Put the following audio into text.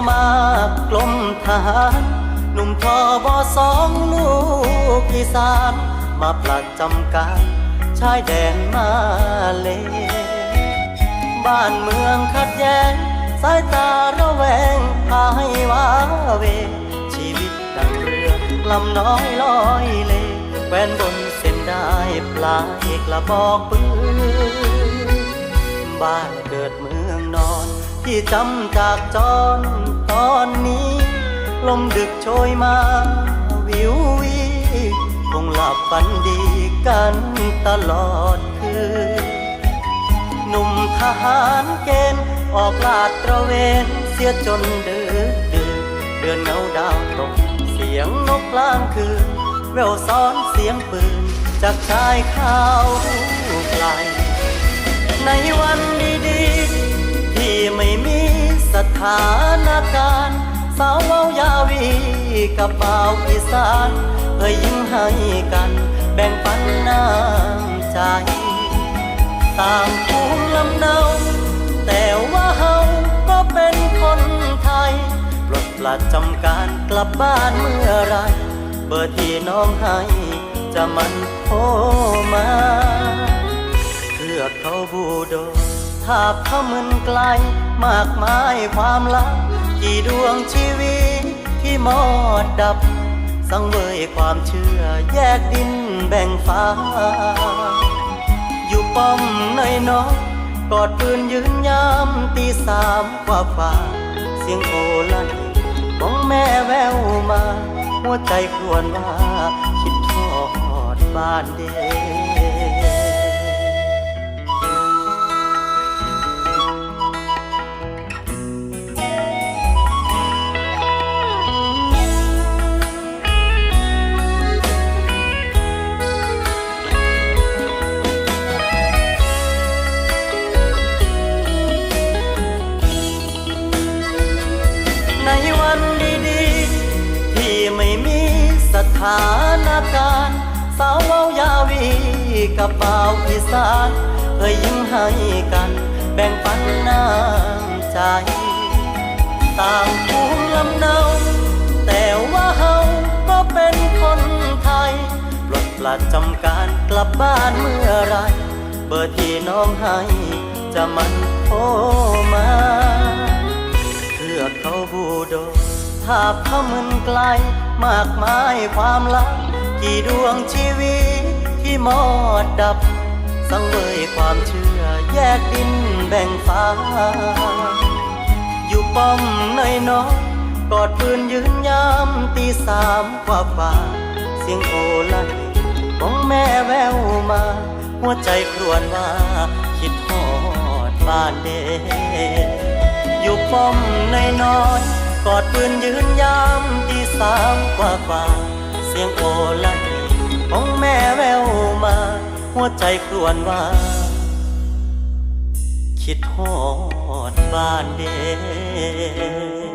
มากลมทหารหนุ่มทบ2ลูกอีสานมาประจำการชายแดนมาเลบ้านเมืองขัดแย้งสายตาระแวงพาให้ว้าเวชีวิตดังเรือลำน้อยลอยเลแควนบนเส้นได้ปลายกระบอกปืนบ้านเกิดเมืองนอนที่จำจากจรตอนนี้ลมดึกโชยมาวิววีคงหลับฝันดีกันตลอดคืนหนุ่มทหารเกณฑ์ออกลาดตระเวนเสียจนดึกเดือนเงาดาวตกเสียงนกกลางคืนแววซ้อนเสียงปืนจากชายเขาไกลในวันดีๆที่ไม่มีสถานการณ์สาวเว้ายาวีกับบ่าวอีสานเอ่ยยิ้มให้กันแบ่งปันน้ำใจต่างภูมิลำเนาแต่ว่าเฮาก็เป็นคนไทยปลดประจำการกลับบ้านเมื่อไรเบอร์ที่น้องให้จะมันโทรมาเพื่อเขาบูโดทาบเขามึนไกลมากมายความลับกี่ดวงชีวิตที่มอดดับสังเวยความเชื่อแยกดินแบ่งฟ้าอยู่ป้อมน้อยกอดปืนยืนยามตี3กว่าฝ่าเสียงโอลั่นของแม่แววมาหัวใจครวญว่าคิดทอดบ้านเด็ในวันดีๆที่ไม่มีสถานการณ์สาวเว้ายาวีกับบ่าวอีสานเอ่ยยิ้มให้กันแบ่งปันน้ำใจต่างภูมิลำเนาแต่ว่าเฮาก็เป็นคนไทยปลดประจำการกลับบ้านเมื่อไรเบอร์ที่น้องให้จะมันโทรมาเพื่อเขาบูโดภาพเขามึนไกลมากมายความลับกี่ดวงชีวิตที่มอดดับสังเวยความเชื่อแยกดินแบ่งฟ้าอยู่ป้อมน้อยกอดปืนยืนยามตี3กว่าฝ่าเสียงโอลั่นของแม่แววมาหัวใจครวญว่าคิดทอดบ้านเด็กอยู่ป้อมน้อยกอดปืนยืนยามตี3กว่าฝ่าเสียงโอลั่นของแม่แววมาหัวใจครวญว่าคิดทอดบ้านเด็ก